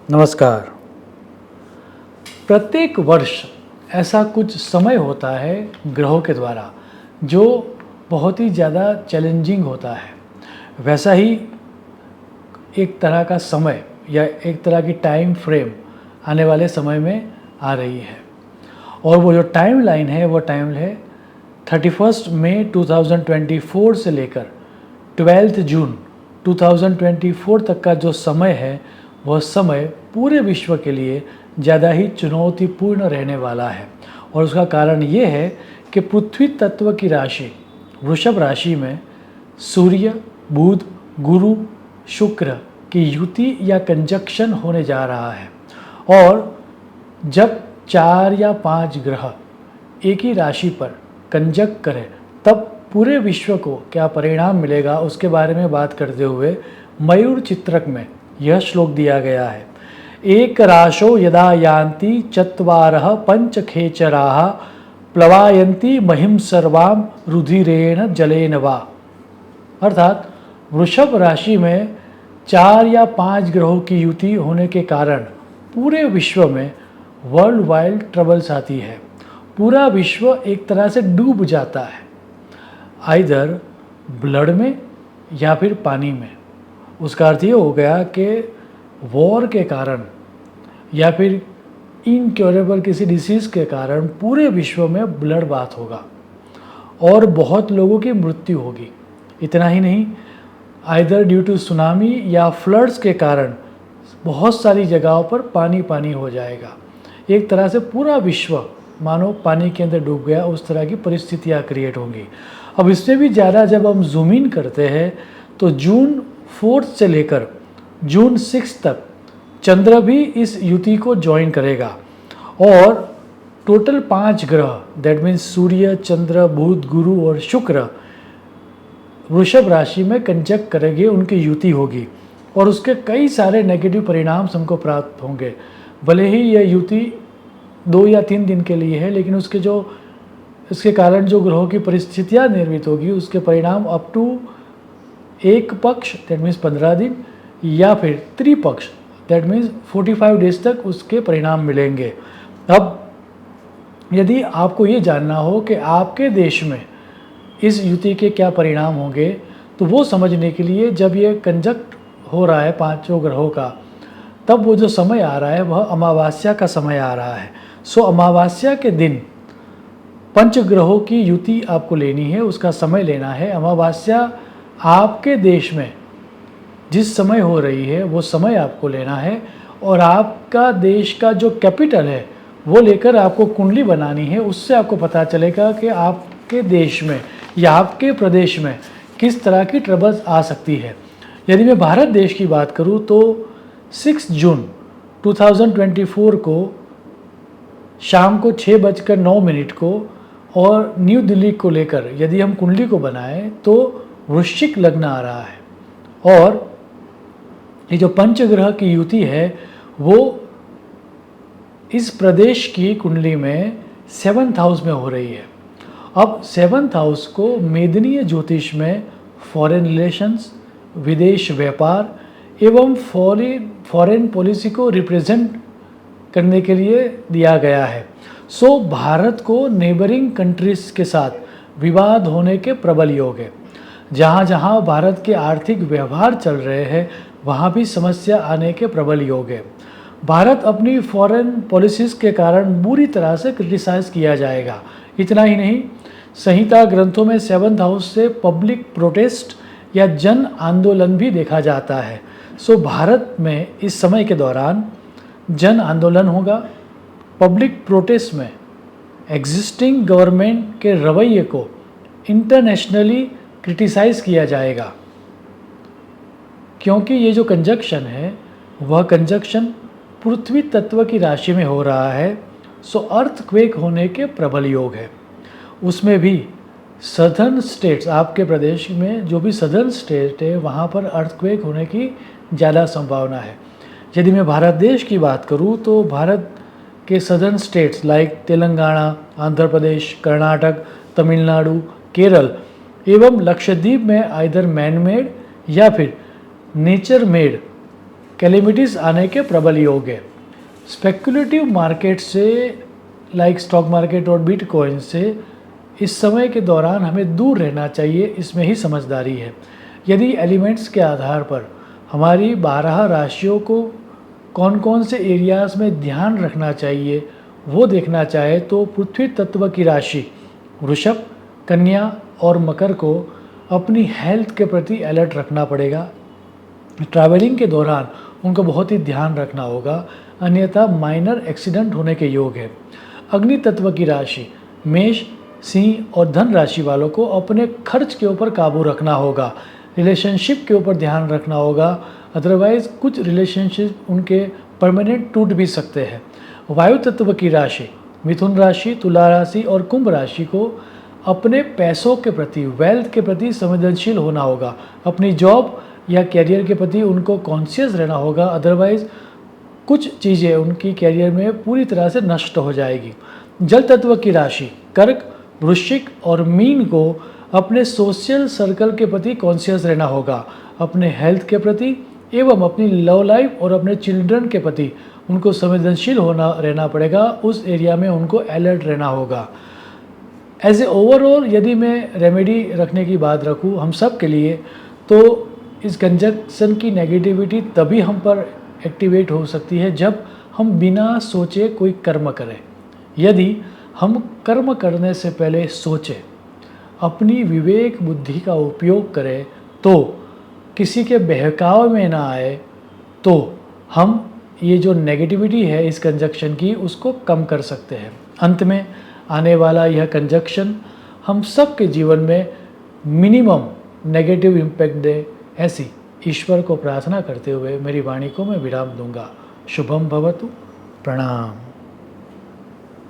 नमस्कार। प्रत्येक वर्ष ऐसा कुछ समय होता है ग्रहों के द्वारा जो बहुत ही ज़्यादा चैलेंजिंग होता है। वैसा ही एक तरह का समय या एक तरह की टाइम फ्रेम आने वाले समय में आ रही है, और वो जो टाइम लाइन है वो टाइम है 31 मई 2024 से लेकर 12 जून 2024 तक का जो समय है वह समय पूरे विश्व के लिए ज़्यादा ही चुनौतीपूर्ण रहने वाला है। और उसका कारण ये है कि पृथ्वी तत्व की राशि वृषभ राशि में सूर्य, बुध, गुरु, शुक्र की युति या कंजक्शन होने जा रहा है। और जब 4 या 5 ग्रह एक ही राशि पर कंजक्ट करें तब पूरे विश्व को क्या परिणाम मिलेगा उसके बारे में बात करते हुए मयूर चित्रक में यह श्लोक दिया गया है। एक राशो यदा यान्ति चत्वारः पंचखेचराः प्लवायन्ति महिम सर्वाम रुधिरेण जलेन वा। अर्थात वृषभ राशि में 4 या 5 ग्रहों की युति होने के कारण पूरे विश्व में वर्ल्ड वाइड ट्रबल्स आती है। पूरा विश्व एक तरह से डूब जाता है, आइदर ब्लड में या फिर पानी में। उसका अर्थ ये हो गया कि वॉर के कारण या फिर इनक्योरेबल किसी डिसीज़ के कारण पूरे विश्व में ब्लड बाथ होगा और बहुत लोगों की मृत्यु होगी। इतना ही नहीं, आइदर ड्यू टू सुनामी या फ्लड्स के कारण बहुत सारी जगहों पर पानी पानी हो जाएगा। एक तरह से पूरा विश्व मानो पानी के अंदर डूब गया, उस तरह की परिस्थितियाँ क्रिएट होंगी। अब इससे भी ज़्यादा जब हम जूम इन करते हैं तो जून 4 से लेकर जून 6 तक चंद्र भी इस युति को ज्वाइन करेगा और टोटल 5 ग्रह दैट मीन्स सूर्य, चंद्र, बुध, गुरु और शुक्र वृषभ राशि में कंजक्ट करेंगे, उनकी युति होगी और उसके कई सारे नेगेटिव परिणाम हमको प्राप्त होंगे। भले ही यह युति 2 या 3 दिन के लिए है, लेकिन इसके कारण जो ग्रहों की परिस्थितियाँ निर्मित होगी उसके परिणाम अप टू एक पक्ष दैट मीन्स 15 दिन या फिर त्रिपक्ष दैट मीन्स 45 डेज तक उसके परिणाम मिलेंगे। अब यदि आपको ये जानना हो कि आपके देश में इस युति के क्या परिणाम होंगे तो वो समझने के लिए जब ये कंजक्ट हो रहा है 5 ग्रहों का, तब वो जो समय आ रहा है वह अमावस्या का समय आ रहा है। सो अमावस्या के दिन पंचग्रहों की युति आपको लेनी है, उसका समय लेना है। अमावस्या आपके देश में जिस समय हो रही है वो समय आपको लेना है और आपका देश का जो कैपिटल है वो लेकर आपको कुंडली बनानी है। उससे आपको पता चलेगा कि आपके देश में या आपके प्रदेश में किस तरह की ट्रबल्स आ सकती है। यदि मैं भारत देश की बात करूं तो 6 जून 2024 को शाम को 6:09 को और न्यू दिल्ली को लेकर यदि हम कुंडली को बनाएं तो वृश्चिक लग्न आ रहा है और ये जो पंचग्रह की युति है वो इस प्रदेश की कुंडली में 7th हाउस में हो रही है। अब 7th हाउस को मेदनीय ज्योतिष में फॉरेन रिलेशंस, विदेश व्यापार एवं फॉरेन पॉलिसी को रिप्रेजेंट करने के लिए दिया गया है। सो भारत को नेबरिंग कंट्रीज के साथ विवाद होने के प्रबल योग है। जहाँ जहाँ भारत के आर्थिक व्यवहार चल रहे हैं वहाँ भी समस्या आने के प्रबल योग है। भारत अपनी फॉरेन पॉलिसीज़ के कारण बुरी तरह से क्रिटिसाइज किया जाएगा। इतना ही नहीं, संहिता ग्रंथों में 7th हाउस से पब्लिक प्रोटेस्ट या जन आंदोलन भी देखा जाता है। सो भारत में इस समय के दौरान जन आंदोलन होगा। पब्लिक प्रोटेस्ट में एग्जिस्टिंग गवर्नमेंट के रवैये को इंटरनेशनली क्रिटिसाइज़ किया जाएगा, क्योंकि ये जो कंजक्शन है वह कंजक्शन पृथ्वी तत्व की राशि में हो रहा है। सो अर्थक्वेक होने के प्रबल योग है। उसमें भी सदर्न स्टेट्स, आपके प्रदेश में जो भी सदर्न स्टेट है वहाँ पर अर्थक्वेक होने की ज़्यादा संभावना है। यदि मैं भारत देश की बात करूँ तो भारत के southern states like Telangana, Andhra Pradesh, Karnataka, Tamil Nadu, Kerala एवं लक्षद्वीप में आइदर मैन मेड या फिर नेचर मेड कैलेमिटीज़ आने के प्रबल योग है। स्पेकुलेटिव मार्केट से लाइक स्टॉक मार्केट और बिटकॉइन से इस समय के दौरान हमें दूर रहना चाहिए, इसमें ही समझदारी है। यदि एलिमेंट्स के आधार पर हमारी 12 राशियों को कौन कौन से एरियाज़ में ध्यान रखना चाहिए वो देखना चाहे तो पृथ्वी तत्व की राशि वृषभ, कन्या और मकर को अपनी हेल्थ के प्रति अलर्ट रखना पड़ेगा। ट्रैवलिंग के दौरान उनको बहुत ही ध्यान रखना होगा, अन्यथा माइनर एक्सीडेंट होने के योग है। अग्नि तत्व की राशि मेष, सिंह और धन राशि वालों को अपने खर्च के ऊपर काबू रखना होगा। रिलेशनशिप के ऊपर ध्यान रखना होगा, अदरवाइज कुछ रिलेशनशिप उनके परमानेंट टूट भी सकते हैं। वायु तत्व की राशि मिथुन राशि, तुला राशि और कुंभ राशि को अपने पैसों के प्रति, वेल्थ के प्रति संवेदनशील होना होगा। अपनी जॉब या कैरियर के प्रति उनको कॉन्शियस रहना होगा, अदरवाइज कुछ चीज़ें उनकी कैरियर में पूरी तरह से नष्ट हो जाएगी। जल तत्व की राशि कर्क, वृश्चिक और मीन को अपने सोशल सर्कल के प्रति कॉन्शियस रहना होगा। अपने हेल्थ के प्रति एवं अपनी लव लाइफ और अपने चिल्ड्रन के प्रति उनको संवेदनशील रहना पड़ेगा, उस एरिया में उनको अलर्ट रहना होगा। एज ए ओवरऑल यदि मैं रेमेडी रखने की बात रखूँ हम सब के लिए, तो इस कंजक्शन की नेगेटिविटी तभी हम पर एक्टिवेट हो सकती है जब हम बिना सोचे कोई कर्म करें। यदि हम कर्म करने से पहले सोचें, अपनी विवेक बुद्धि का उपयोग करें, तो किसी के बहकाव में ना आए, तो हम ये जो नेगेटिविटी है इस कंजक्शन की उसको कम कर सकते हैं। अंत में आने वाला यह कंजक्शन हम सब के जीवन में मिनिमम नेगेटिव इम्पैक्ट दे, ऐसी ईश्वर को प्रार्थना करते हुए मेरी वाणी को मैं विराम दूंगा। शुभम भवतु। प्रणाम।